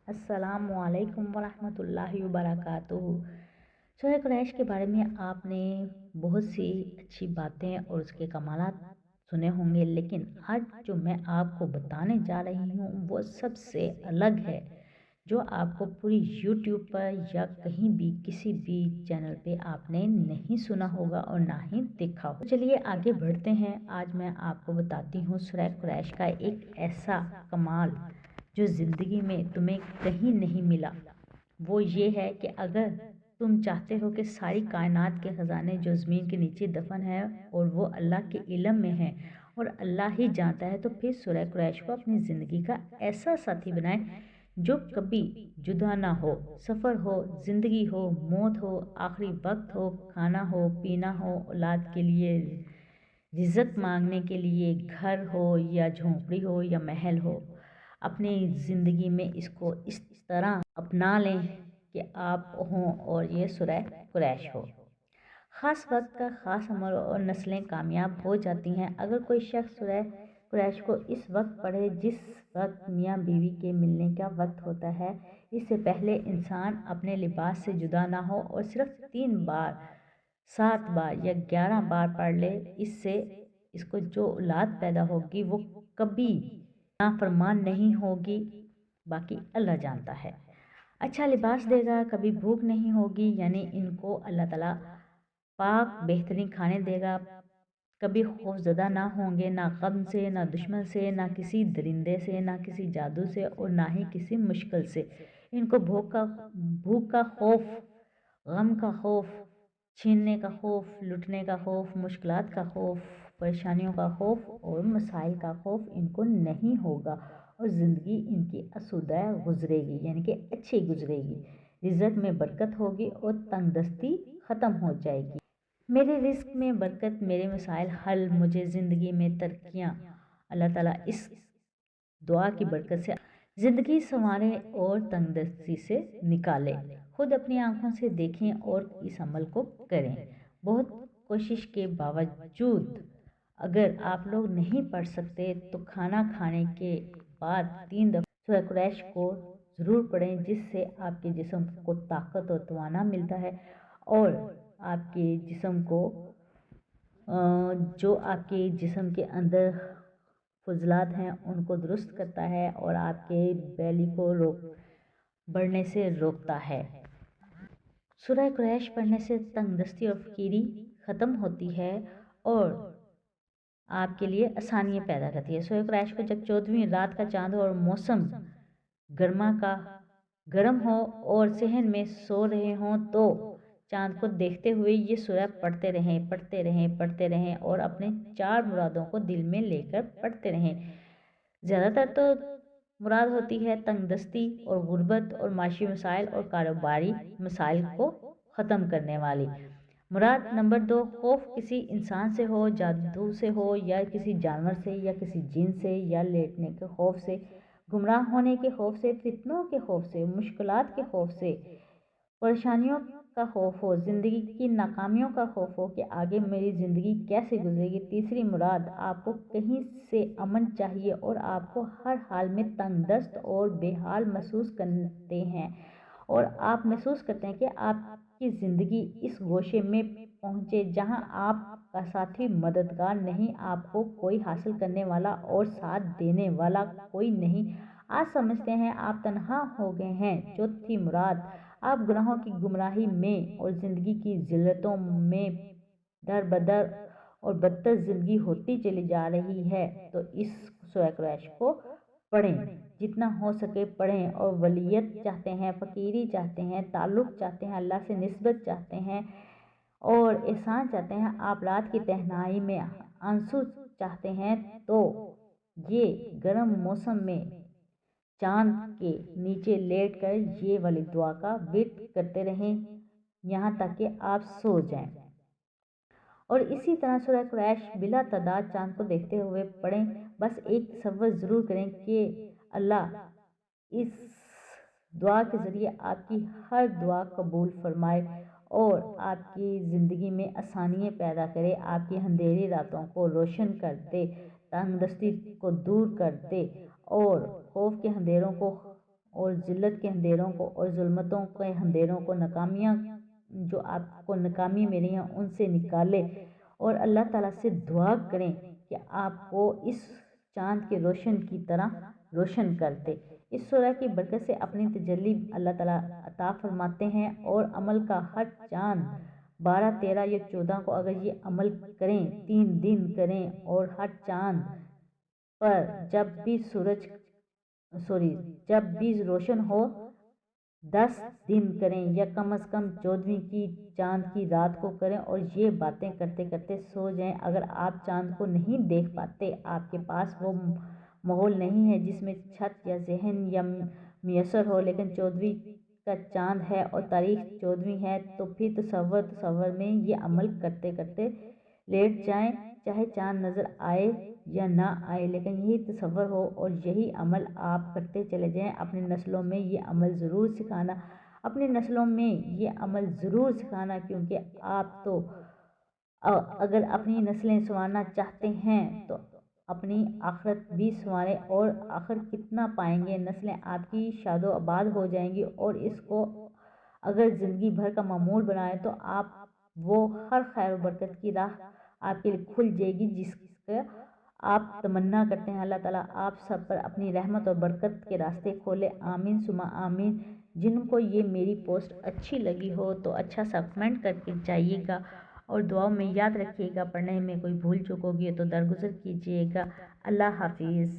السلام علیکم ورحمۃ اللہ وبرکاتہ۔ سورہ قریش کے بارے میں آپ نے بہت سی اچھی باتیں اور اس کے کمالات سنے ہوں گے، لیکن آج جو میں آپ کو بتانے جا رہی ہوں وہ سب سے الگ ہے، جو آپ کو پوری یوٹیوب پر یا کہیں بھی کسی بھی چینل پہ آپ نے نہیں سنا ہوگا اور نہ ہی دیکھا ہوگا۔ چلیے آگے بڑھتے ہیں۔ آج میں آپ کو بتاتی ہوں سورہ قریش کا ایک ایسا کمال جو زندگی میں تمہیں کہیں نہیں ملا۔ وہ یہ ہے کہ اگر تم چاہتے ہو کہ ساری کائنات کے خزانے جو زمین کے نیچے دفن ہیں اور وہ اللہ کے علم میں ہیں اور اللہ ہی جانتا ہے، تو پھر سورہ قریش کو اپنی زندگی کا ایسا ساتھی بنائیں جو کبھی جدا نہ ہو۔ سفر ہو، زندگی ہو، موت ہو، آخری وقت ہو، کھانا ہو، پینا ہو، اولاد کے لیے رزق مانگنے کے لیے گھر ہو یا جھونپڑی ہو یا محل ہو، اپنی زندگی میں اس کو اس طرح اپنا لیں کہ آپ ہوں اور یہ سورہ قریش ہو۔ خاص وقت کا خاص عمل اور نسلیں کامیاب ہو جاتی ہیں۔ اگر کوئی شخص سورہ قریش کو اس وقت پڑھے جس وقت میاں بیوی کے ملنے کا وقت ہوتا ہے، اس سے پہلے انسان اپنے لباس سے جدا نہ ہو اور صرف 3 بار، 7 بار یا 11 بار پڑھ لے، اس سے اس کو جو اولاد پیدا ہوگی وہ کبھی نافرمان نہیں ہوگی، باقی اللہ جانتا ہے۔ اچھا لباس دے گا، کبھی بھوک نہیں ہوگی، یعنی ان کو اللہ تعالیٰ پاک بہترین کھانے دے گا، کبھی خوف زدہ نہ ہوں گے، نہ غم سے، نہ دشمن سے، نہ کسی درندے سے، نہ کسی جادو سے اور نہ ہی کسی مشکل سے۔ ان کو بھوک کا خوف، غم کا خوف، چھیننے کا خوف، لٹنے کا خوف، مشکلات کا خوف، پریشانیوں کا خوف اور مسائل کا خوف ان کو نہیں ہوگا، اور زندگی ان کی آسودہ گزرے گی، یعنی کہ اچھی گزرے گی۔ رزق میں برکت ہوگی اور تنگ دستی ختم ہو جائے گی۔ میرے رزق میں برکت، میرے مسائل حل، مجھے زندگی میں ترقیاں، اللہ تعالیٰ اس دعا کی برکت سے زندگی سنوارے اور تنگ دستی سے نکالے۔ خود اپنی آنکھوں سے دیکھیں اور اس عمل کو کریں۔ بہت کوشش کے باوجود اگر آپ لوگ نہیں پڑھ سکتے تو کھانا کھانے کے بعد 3 دفعہ سورہ قریش کو ضرور پڑھیں، جس سے آپ کے جسم کو طاقت اور توانا ملتا ہے اور آپ کے جسم کو جو آپ کے جسم کے اندر فضلات ہیں ان کو درست کرتا ہے اور آپ کے بیلی کو بڑھنے سے روکتا ہے۔ سورہ قریش پڑھنے سے تنگ دستی اور فقیری ختم ہوتی ہے اور آپ کے لیے آسانیاں پیدا کرتی ہے۔ سورہ قریش کو جب 14ویں رات کا چاند ہو اور موسم گرم ہو اور صحن میں سو رہے ہوں تو چاند کو دیکھتے ہوئے یہ سورہ پڑھتے رہیں اور اپنے 4 مرادوں کو دل میں لے کر پڑھتے رہیں۔ زیادہ تر تو مراد ہوتی ہے تنگ دستی اور غربت اور معاشی مسائل اور کاروباری مسائل کو ختم کرنے والی۔ مراد نمبر 2، خوف کسی انسان سے ہو، جادو سے ہو یا کسی جانور سے یا کسی جن سے یا لیٹنے کے خوف سے، گمراہ ہونے کے خوف سے، فتنوں کے خوف سے، مشکلات کے خوف سے، پریشانیوں کا خوف ہو، زندگی کی ناکامیوں کا خوف ہو کہ آگے میری زندگی کیسے گزرے گی۔ تیسری مراد، آپ کو کہیں سے امن چاہیے اور آپ کو ہر حال میں تنگ دست اور بے حال محسوس کرتے ہیں اور آپ محسوس کرتے ہیں کہ آپ کی زندگی اس گوشے میں پہنچے جہاں آپ کا ساتھی مددگار نہیں، آپ کو کوئی حاصل کرنے والا اور ساتھ دینے والا کوئی نہیں، آج سمجھتے ہیں آپ تنہا ہو گئے ہیں۔ چوتھی مراد، آپ گناہوں کی گمراہی میں اور زندگی کی ذلتوں میں در بدر اور بدتر زندگی ہوتی چلی جا رہی ہے، تو اس سورہ قریش کو پڑھیں، جتنا ہو سکے پڑھیں اور ولیت چاہتے ہیں، فقیری چاہتے ہیں، تعلق چاہتے ہیں، اللہ سے نسبت چاہتے ہیں اور احسان چاہتے ہیں، آپ رات کی تنہائی میں آنسو چاہتے ہیں، تو یہ گرم موسم میں چاند کے نیچے لیٹ کر یہ والی دعا کا ورد کرتے رہیں یہاں تک کہ آپ سو جائیں۔ اور اسی طرح سورہ قریش بلا تعداد چاند کو دیکھتے ہوئے پڑھیں۔ بس ایک تصور ضرور کریں کہ اللہ اس دعا کے ذریعے آپ کی ہر دعا قبول فرمائے اور آپ کی زندگی میں آسانیاں پیدا کرے، آپ کی اندھیری راتوں کو روشن کر دے، تنگ دستی کو دور کر دے اور خوف کے اندھیروں کو اور ذلت کے اندھیروں کو اور ظلمتوں کے اندھیروں کو، ناکامیاں جو آپ کو ناکامی ملی ہیں ان سے نکالے، اور اللہ تعالیٰ سے دعا کریں کہ آپ کو اس چاند کے روشن کی طرح روشن کرتے۔ اس سورہ کی برکت سے اپنی تجلی اللہ تعالیٰ عطا فرماتے ہیں، اور عمل کا ہر چاند 12، 13 یا 14 کو اگر یہ عمل کریں، 3 دن کریں، اور ہر چاند پر جب بھی روشن ہو 10 دن کریں، یا کم از کم 14ویں کی چاند کی رات کو کریں، اور یہ باتیں کرتے کرتے سو جائیں۔ اگر آپ چاند کو نہیں دیکھ پاتے، آپ کے پاس وہ ماحول نہیں ہے جس میں چھت یا ذہن یا میسر ہو، لیکن 14ویں کا چاند ہے اور تاریخ 14ویں ہے، تو پھر تصور میں یہ عمل کرتے کرتے لیٹ جائیں، چاہے چاند نظر آئے یا نہ آئے، لیکن یہی تصور ہو اور یہی عمل آپ کرتے چلے جائیں۔ اپنی نسلوں میں یہ عمل ضرور سکھانا، کیونکہ آپ تو اگر اپنی نسلیں سنوارنا چاہتے ہیں تو اپنی آخرت بھی سنواریں، اور آخر کتنا پائیں گے، نسلیں آپ کی شاد و آباد ہو جائیں گی، اور اس کو اگر زندگی بھر کا معمول بنائیں تو وہ ہر خیر و برکت کی راہ آپ کے لیے کھل جائے گی جس کا آپ تمنا کرتے ہیں۔ اللہ تعالیٰ آپ سب پر اپنی رحمت اور برکت کے راستے کھولے، آمین ثم آمین۔ جن کو یہ میری پوسٹ اچھی لگی ہو تو اچھا سا کمنٹ کر کے جائیے گا، اور دعاؤں میں یاد رکھیے گا، پڑھنے میں کوئی بھول چوک ہوگی تو درگزر کیجیے گا۔ اللہ حافظ۔